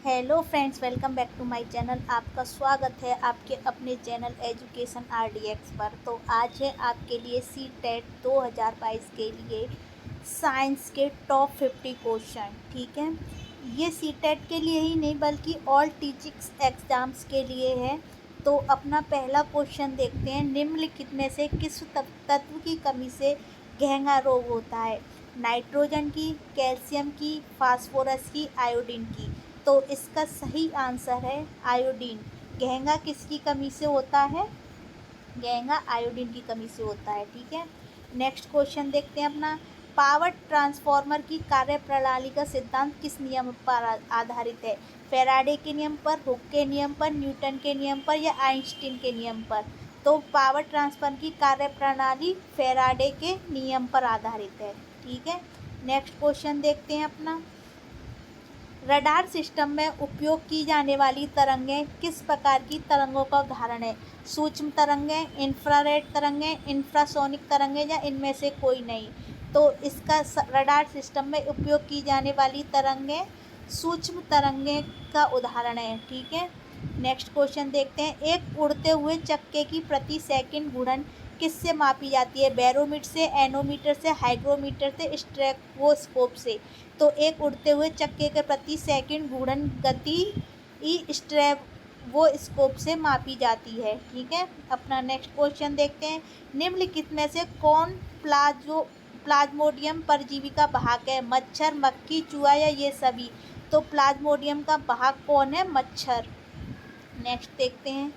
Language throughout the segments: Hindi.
Hello friends, welcome back to my channel. आपका स्वागत है आपके अपने चैनल एजुकेशन आरडीएक्स पर। तो आज है आपके लिए सी टेट 2022 के लिए साइंस के टॉप 50 क्वेश्चन। ठीक है, ये सी टेट के लिए ही नहीं बल्कि ऑल टीचिंग एग्ज़ाम्स के लिए है। तो अपना पहला क्वेश्चन देखते हैं। निम्नलिखित में से किस तत्व की कमी से घेंघा रोग होता है? नाइट्रोजन की, कैल्शियम की, फास्फोरस की, आयोडीन की। तो इसका सही आंसर है आयोडीन। घेंघा किसकी कमी से होता है? घेंघा आयोडीन की कमी से होता है। ठीक है, नेक्स्ट क्वेश्चन देखते हैं अपना। पावर ट्रांसफार्मर की कार्यप्रणाली का सिद्धांत किस नियम पर आधारित है? फैराडे के नियम पर, हुक के नियम पर, न्यूटन के नियम पर या आइंस्टीन के नियम पर? तो पावर ट्रांसफर की कार्यप्रणाली फैराडे के नियम पर आधारित है। ठीक है, नेक्स्ट क्वेश्चन देखते हैं अपना। रडार सिस्टम में उपयोग की जाने वाली तरंगें किस प्रकार की तरंगों का उदाहरण है? सूक्ष्म तरंगें, इंफ्रारेड तरंगें, इंफ्रासोनिक तरंगें या इनमें से कोई नहीं? तो इसका रडार सिस्टम में उपयोग की जाने वाली तरंगें सूक्ष्म तरंगें का उदाहरण है। ठीक है, नेक्स्ट क्वेश्चन देखते हैं। एक उड़ते हुए चक्के की प्रति सेकंड घूर्णन किससे मापी जाती है? बैरोमीटर से, एनोमीटर से, हाइग्रोमीटर से, स्टेथोस्कोप से? तो एक उड़ते हुए चक्के के प्रति सेकंड घूर्णन गति स्टेथोस्कोप से मापी जाती है। ठीक है, अपना नेक्स्ट क्वेश्चन देखते हैं। निम्नलिखित में से कौन प्लाज्मोडियम परजीवी का वाहक है? मच्छर, मक्खी, चूहा या ये सभी? तो प्लाज्मोडियम का वाहक कौन है? मच्छर। नेक्स्ट देखते हैं।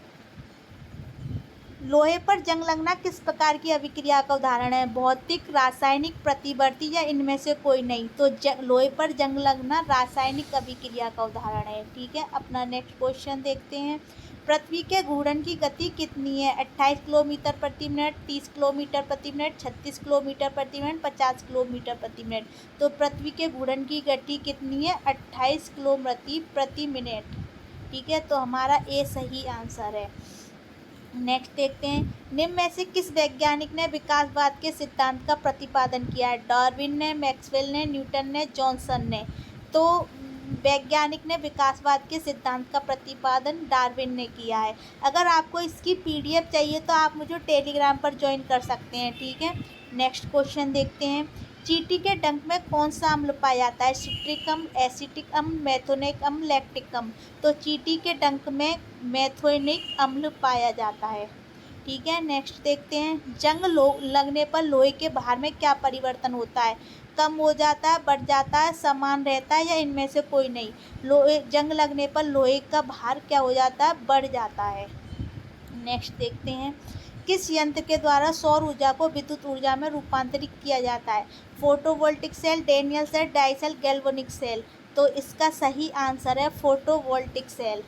लोहे पर जंग लगना किस प्रकार की अभिक्रिया का उदाहरण है? भौतिक, रासायनिक, प्रतिवर्ती या इनमें से कोई नहीं? तो लोहे पर जंग लगना रासायनिक अभिक्रिया का उदाहरण है। ठीक है, अपना नेक्स्ट क्वेश्चन देखते हैं। पृथ्वी के घूर्णन की गति कितनी है? 28 किलोमीटर प्रति मिनट, 30 किलोमीटर प्रति मिनट, 36 किलोमीटर प्रति मिनट, 50 किलोमीटर प्रति मिनट? तो पृथ्वी के घूर्णन की गति कितनी है? 28 किलोमीटर प्रति मिनट। ठीक है, तो हमारा ए सही आंसर है। नेक्स्ट देखते हैं। निम्न में से किस वैज्ञानिक ने विकासवाद के सिद्धांत का प्रतिपादन किया है? डार्विन ने, मैक्सवेल ने, न्यूटन ने, जॉनसन ने? तो वैज्ञानिक ने विकासवाद के सिद्धांत का प्रतिपादन डार्विन ने किया है। अगर आपको इसकी पीडीएफ चाहिए तो आप मुझे टेलीग्राम पर ज्वाइन कर सकते हैं। ठीक है, नेक्स्ट क्वेश्चन देखते हैं। चींटी के डंक में कौन सा अम्ल पाया जाता है? सिट्रिक अम्ल, एसिटिक अम्ल, मेथोनिक अम्ल, लैक्टिक अम्ल? तो चींटी के डंक में मेथोनिक अम्ल पाया जाता है। ठीक है, नेक्स्ट देखते हैं। जंग लगने पर लोहे के भार में क्या परिवर्तन होता है? कम हो जाता है, बढ़ जाता है, समान रहता है या इनमें से कोई नहीं? जंग लगने पर लोहे का भार क्या हो जाता है? बढ़ जाता है। नेक्स्ट देखते हैं। किस यंत्र के द्वारा सौर ऊर्जा को विद्युत ऊर्जा में रूपांतरित किया जाता है? Photovoltaic cell, Daniell cell, dye cell, galvanic cell? तो इसका सही आंसर है फोटोवोल्टिक सेल।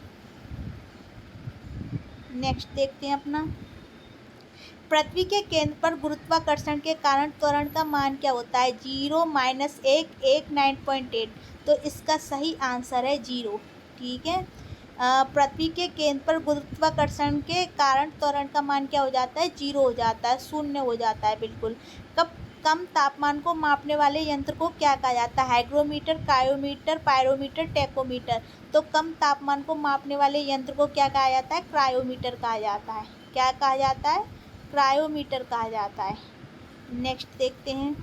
नेक्स्ट देखते हैं अपना। पृथ्वी के केंद्र पर गुरुत्वाकर्षण के कारण त्वरण का मान क्या होता है? 0, -1, 1, 9.8? तो इसका सही आंसर है 0। ठीक है, पृथ्वी के केंद्र पर गुरुत्वाकर्षण के कारण त्वरण का मान क्या हो जाता है? 0 हो जाता है, शून्य हो जाता है बिल्कुल। कम तापमान को मापने वाले यंत्र को क्या कहा जाता है? Hygrometer, cryometer, pyrometer, tachometer? तो कम तापमान को मापने वाले यंत्र को क्या कहा जाता है? क्रायोमीटर कहा जाता है। क्या कहा जाता है? क्रायोमीटर कहा जाता है। नेक्स्ट देखते हैं।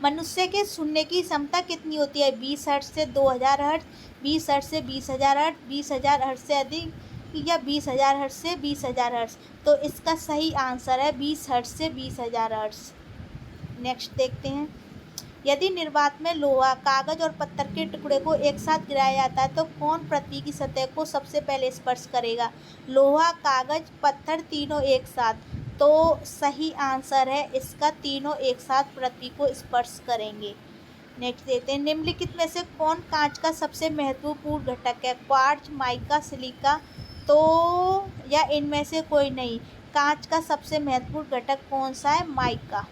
मनुष्य के सुनने की क्षमता कितनी होती है? 20 हर्ट्ज से 2000 हर्ट्ज, 20 हर्ट्ज से 20,000 हर्ट्ज, 20,000 हर्ट्ज से अधिक या 20,000 हर्ट्ज से 20,000 हर्ट्ज? तो इसका सही आंसर है 20 हर्ट्ज से 20,000 हर्ट्ज। नेक्स्ट देखते हैं। यदि निर्वात में लोहा, कागज और पत्थर के टुकड़े को एक साथ गिराया जाता है तो कौन पृथ्वी की सतह को सबसे पहले स्पर्श करेगा? लोहा, कागज, पत्थर, तीनों एक साथ? तो सही आंसर है इसका तीनों एक साथ पृथ्वी को स्पर्श करेंगे। नेक्स्ट देखते हैं। निम्नलिखित में से कौन कांच का सबसे महत्वपूर्ण घटक है? Quartz, mica, silica? तो या इनमें से कोई नहीं? कांच का सबसे महत्वपूर्ण घटक कौन सा है? माइका।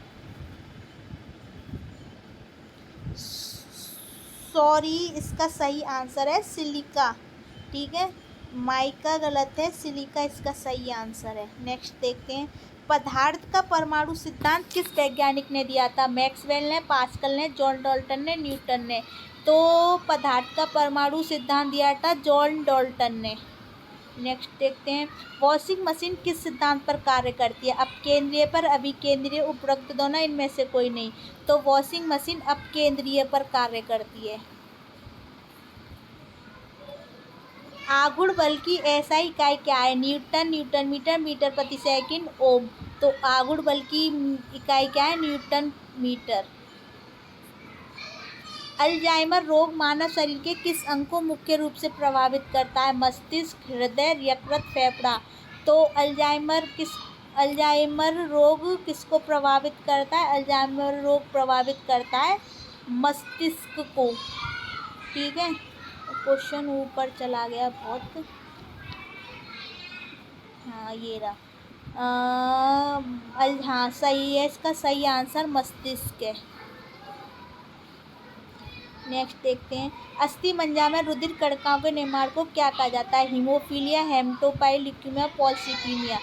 सॉरी, इसका सही आंसर है सिलिका। ठीक है, माइका गलत है, सिलिका इसका सही आंसर है। नेक्स्ट देखते हैं। पदार्थ का परमाणु सिद्धांत किस वैज्ञानिक ने दिया था? मैक्सवेल ने, पास्कल ने, जॉन डाल्टन ने, न्यूटन ने? तो पदार्थ का परमाणु सिद्धांत दिया था जॉन डाल्टन ने। नेक्स्ट देखते हैं, वॉशिंग मशीन किस सिद्धांत पर कार्य करती है? अपकेंद्रीय पर, अभिकेंद्रीय, उपरोक्त दोनों, इनमें से कोई नहीं। तो वॉशिंग मशीन अपकेंद्रीय पर कार्य करती है। आघूर्ण बल की एसआई इकाई क्या है? न्यूटन, न्यूटन मीटर, मीटर प्रति सेकंड, ओम। तो आघूर्ण बल की इकाई क्या है? Newton metre. अल्जाइमर रोग मानव शरीर के किस अंग को मुख्य रूप से प्रभावित करता है? मस्तिष्क, हृदय, यकृत, फेफड़ा। तो अल्जाइमर रोग किसको प्रभावित करता है? अल्जाइमर रोग प्रभावित करता है मस्तिष्क को। ठीक है, क्वेश्चन ऊपर चला गया बहुत। हाँ ये रहा। हाँ सही है, इसका सही आंसर मस्तिष्क है। नेक्स्ट देखते हैं, अस्थि मज्जा में रुधिर कणिकाओं के निर्माण को क्या कहा जाता है? हीमोफीलिया, हेमटोपाइल, ल्यूकीमिया, पॉलीसीथीमिया।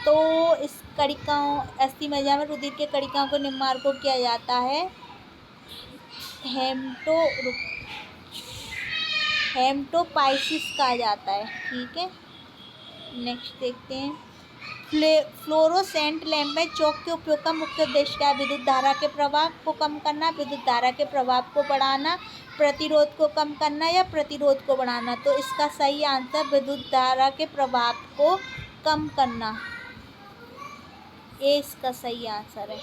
तो इस कणिकाओं, अस्थि मज्जा में रुधिर के कणिकाओं के निर्माण को किया जाता है हेमटोपाइसिस कहा जाता है। ठीक है, नेक्स्ट देखते हैं, फ्लोरोसेंट लैंप में चौक के उपयोग का मुख्य उद्देश्य क्या है? विद्युत धारा के प्रवाह को कम करना, विद्युत धारा के प्रभाव को बढ़ाना, प्रतिरोध को कम करना या प्रतिरोध को बढ़ाना। तो इसका सही आंसर विद्युत धारा के प्रभाव को कम करना, ये इसका सही आंसर है।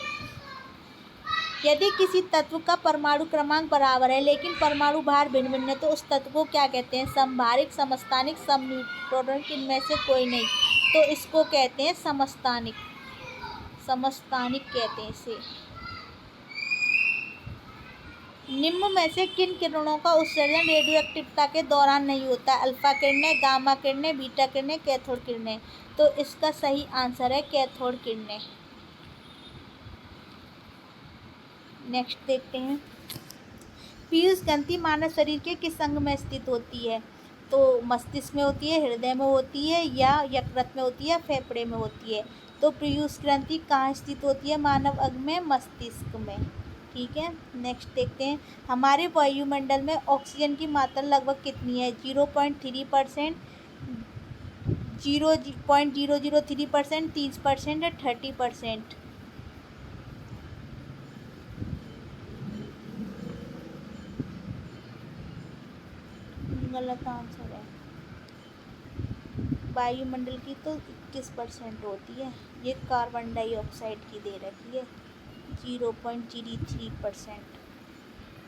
यदि किसी तत्व का परमाणु क्रमांक बराबर है लेकिन परमाणु भार भिन्न भिन्न है तो उस तत्व को क्या कहते हैं? समभारिक, समस्थानिक, समन्यूट्रॉनिक, इनमें से कोई नहीं। तो इसको कहते हैं समस्थानिक, समस्थानिक कहते हैं इसे। निम्न में से किन किरणों का उत्सर्जन रेडियोएक्टिवता के दौरान नहीं होता? अल्फा किरणें, गामा किरणें, बीटा किरणें, कैथोड किरणें। तो इसका सही आंसर है कैथोड किरणें। नेक्स्ट देखते हैं, पीयूष ग्रंथि मानव शरीर के किस अंग में स्थित होती है? तो मस्तिष्क में होती है, हृदय में होती है, या यकृत में होती है, फेफड़े में होती है। तो पीयूष ग्रंथि कहाँ स्थित होती है मानव अंग में? मस्तिष्क में। ठीक है, नेक्स्ट देखते हैं, हमारे वायुमंडल में ऑक्सीजन की मात्रा लगभग कितनी है? 0.3%, 0.003%, 30% या 30%? गलत आंसर है। वायुमंडल की तो 21% होती है, ये कार्बन डाइऑक्साइड की दे रखी है 0.03%।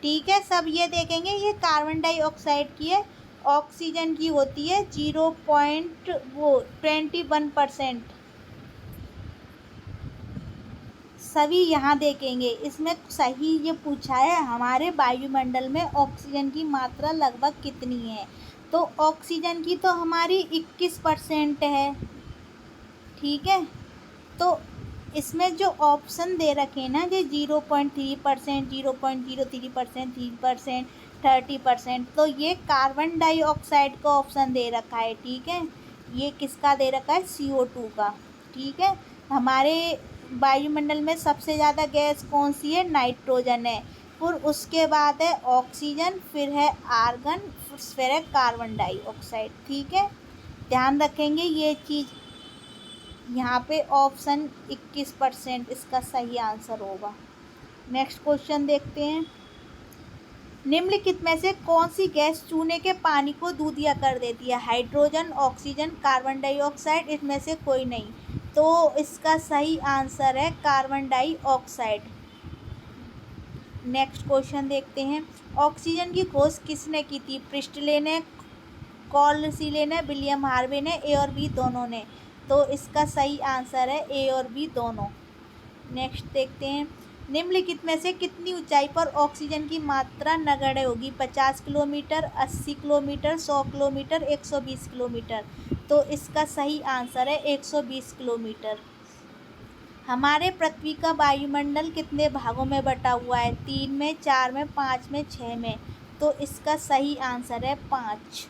ठीक है, सब ये देखेंगे, ये कार्बन डाइऑक्साइड की है, ऑक्सीजन की होती है 0.21%। सभी यहाँ देखेंगे, इसमें सही ये पूछा है हमारे वायुमंडल में ऑक्सीजन की मात्रा लगभग कितनी है? तो ऑक्सीजन की तो हमारी 21% है। ठीक है, तो इसमें जो ऑप्शन दे रखे हैं ना, जो 0.3%, 0.03%, 3%, 30%, तो ये कार्बन डाइऑक्साइड का ऑप्शन दे रखा है। ठीक है, ये किसका दे रखा है? CO2 का। ठीक है, हमारे वायुमंडल में सबसे ज़्यादा गैस कौन सी है? नाइट्रोजन है, फिर उसके बाद है ऑक्सीजन, फिर है आर्गन, फिर है कार्बन डाइऑक्साइड। ठीक है, ध्यान रखेंगे ये चीज़। यहाँ पे ऑप्शन 21% इसका सही आंसर होगा। नेक्स्ट क्वेश्चन देखते हैं, निम्नलिखित में से कौन सी गैस चूने के पानी को दूधिया कर देती है? हाइड्रोजन, ऑक्सीजन, कार्बन डाइऑक्साइड, इसमें से कोई नहीं। तो इसका सही आंसर है कार्बन डाइऑक्साइड। नेक्स्ट क्वेश्चन देखते हैं, ऑक्सीजन की खोज किसने की थी? प्रिस्टले ने, कॉल्सीले ने, विलियम हार्वे ने, ए और बी दोनों ने। तो इसका सही आंसर है ए और बी दोनों। नेक्स्ट देखते हैं, निम्नलिखित में से कितनी ऊंचाई पर ऑक्सीजन की मात्रा नगण्य होगी? 50 किलोमीटर, 80 किलोमीटर, 100 किलोमीटर, 120 किलोमीटर। तो इसका सही आंसर है 120 किलोमीटर। हमारे पृथ्वी का वायुमंडल कितने भागों में बटा हुआ है? 3 में, 4 में, 5 में, 6 में। तो इसका सही आंसर है 5।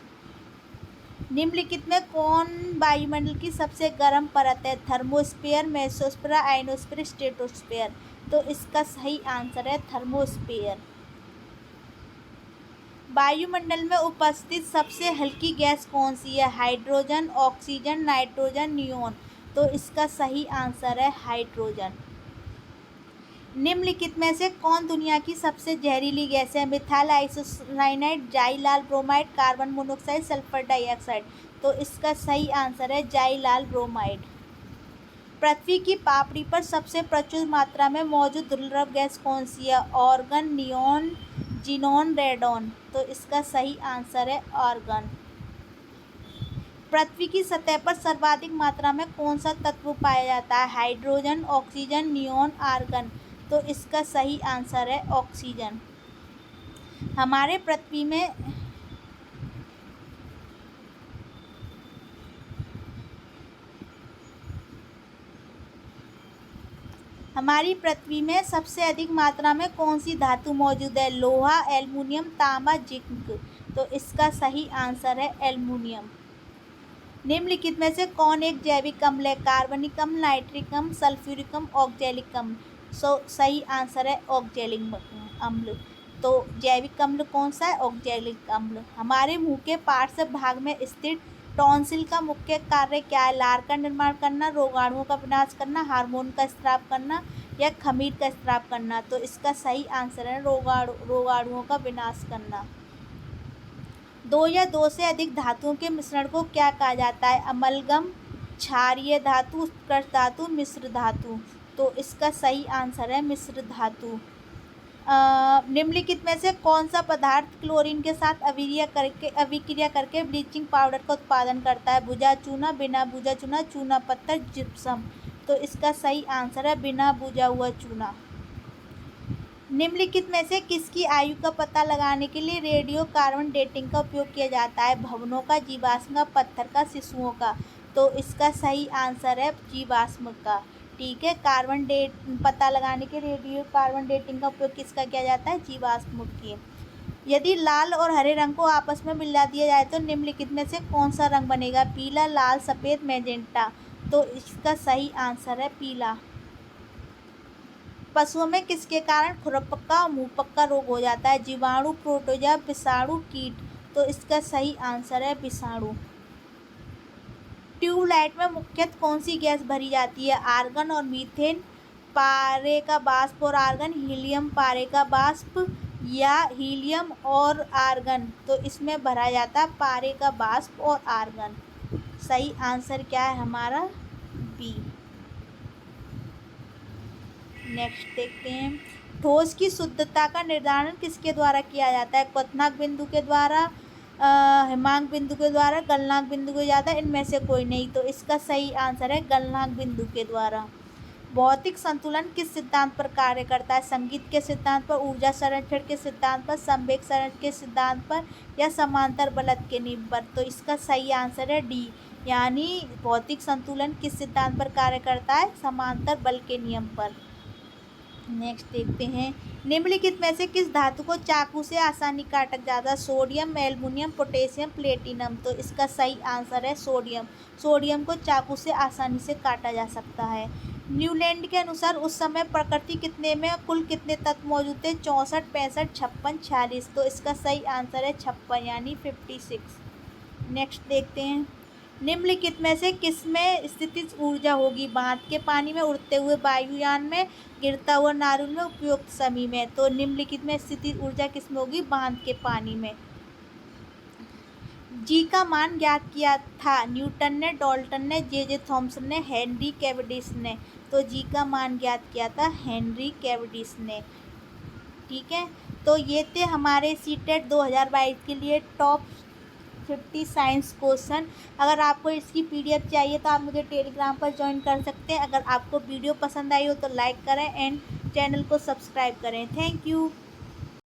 निम्नलिखित में कौन वायुमंडल की सबसे गर्म परत है? Thermosphere, mesosphere, ionosphere, stratosphere. तो इसका सही आंसर है थर्मोस्फीयर। वायुमंडल में उपस्थित सबसे हल्की गैस कौन सी है? Hydrogen, oxygen, nitrogen, neon. तो इसका सही आंसर है हाइड्रोजन। निम्नलिखित में से कौन दुनिया की सबसे जहरीली गैस है? Methyl isocyanide, xylyl bromide, carbon monoxide, sulphur dioxide. तो इसका सही आंसर है जाइलाल ब्रोमाइड। पृथ्वी की पापड़ी पर सबसे प्रचुर मात्रा में मौजूद दुर्लभ गैस कौन सी है? Organ, neon, xenon, radon. तो इसका सही आंसर है ऑर्गन। पृथ्वी की सतह पर सर्वाधिक मात्रा में कौन सा तत्व पाया जाता है? Hydrogen, oxygen, neon, argon. तो इसका सही आंसर है ऑक्सीजन। हमारे पृथ्वी में हमारी पृथ्वी में सबसे अधिक मात्रा में कौन सी धातु मौजूद है? लोहा, एल्युमिनियम, तांबा, जिंक। तो इसका सही आंसर है एल्युमिनियम। निम्नलिखित में से कौन एक जैविक अम्ल है? कार्बनिक अम्ल, नाइट्रिक अम्ल, सल्फ्यूरिक अम्ल, ऑक्जेलिक अम्ल। सही आंसर है ऑक्जेलिक अम्ल। तो जैविक अम्ल कौन सा है? ऑक्जेलिक अम्ल। हमारे मुंह के पार्श्व भाग में स्थित टॉन्सिल का मुख्य कार्य क्या है? लार का निर्माण करना, रोगाणुओं का विनाश करना, हार्मोन का स्राव करना या खमीर का स्राव करना। तो इसका सही आंसर है रोगाणुओं का विनाश करना। दो या दो से अधिक धातुओं के मिश्रण को क्या कहा जाता है? अमलगम, क्षारीय धातु, उत्कृष्ट धातु, मिश्र धातु। तो इसका सही आंसर है मिश्र धातु। निम्नलिखित में से कौन सा पदार्थ क्लोरीन के साथ अभिक्रिया करके ब्लीचिंग पाउडर का उत्पादन करता है? भुजा चूना, बिना भुजा चूना, चूना पत्थर, जिप्सम। तो इसका सही आंसर है बिना भुजा हुआ चूना। निम्नलिखित में से किसकी आयु का पता लगाने के लिए रेडियो कार्बन डेटिंग का उपयोग किया जाता है? भवनों का, जीवाश्म का, पत्थर का, शिशुओं का। तो इसका सही आंसर है जीवाश्म का। ठीक है, कार्बन डेट पता लगाने के रेडियो कार्बन डेटिंग का उपयोग किसका किया जाता है? जीवाश्म की। यदि लाल और हरे रंग को आपस में मिला दिया जाए तो निम्नलिखित में से कौन सा रंग बनेगा? पीला, लाल, सफ़ेद, मैजेंटा। तो इसका सही आंसर है पीला। पशुओं में किसके कारण खुरपक्का और मुंहपक्का रोग हो जाता है? जीवाणु, प्रोटोजोआ, विषाणु, कीट। तो इसका सही आंसर है विषाणु। ट्यूबलाइट में मुख्यतः कौन सी गैस भरी जाती है? आर्गन और मीथेन, पारे का वाष्प और आर्गन, हीलियम, पारे का वाष्प या हीलियम और आर्गन। तो इसमें भरा जाता है पारे का वाष्प और आर्गन। सही आंसर क्या है हमारा? बी। नेक्स्ट देखते हैं, ठोस की शुद्धता का निर्धारण किसके द्वारा किया जाता है? क्वथनांक बिंदु के द्वारा, हिमांक बिंदु के द्वारा, गलनांक बिंदु के द्वारा, इनमें से कोई नहीं। तो इसका सही आंसर है गलनांक बिंदु के द्वारा। भौतिक संतुलन किस सिद्धांत पर कार्य करता है? संगीत के सिद्धांत पर, ऊर्जा संरक्षण के सिद्धांत पर, संवेग संरक्षण के सिद्धांत पर या समांतर बलत के नियम पर। तो इसका सही आंसर है डी, यानी भौतिक संतुलन किस सिद्धांत पर कार्य करता है? समांतर बल के नियम पर। नेक्स्ट देखते हैं, निम्नलिखित में से किस धातु को चाकू से आसानी काटा जाता है? Sodium, aluminium, potassium, platinum. तो इसका सही आंसर है सोडियम। सोडियम को चाकू से आसानी से काटा जा सकता है। न्यूलैंड के अनुसार उस समय प्रकृति कितने में कुल कितने तत्व मौजूद थे? 64, 65, 56, 46। तो इसका सही आंसर है 56 यानी 56। नेक्स्ट देखते हैं, निम्नलिखित में से किसमें स्थितिज ऊर्जा होगी? बांध के पानी में, उड़ते हुए वायुयान में, गिरता हुआ नारियल में, उपयुक्त समी में। तो निम्नलिखित में स्थितिज ऊर्जा किसमें होगी? बांध के पानी में। जी का मान ज्ञात किया था न्यूटन ने, डाल्टन ने, जे थॉमसन ने, हेनरी कैवेंडिश ने। तो जी का मान ज्ञात किया था हेनरी कैवेंडिश ने। ठीक है, तो ये थे हमारे सीटेट 2022 के लिए टॉप 50 साइंस क्वेश्चन। अगर आपको इसकी PDF चाहिए तो आप मुझे टेलीग्राम पर ज्वाइन कर सकते हैं। अगर आपको वीडियो पसंद आई हो तो लाइक करें एंड चैनल को सब्सक्राइब करें। Thank you.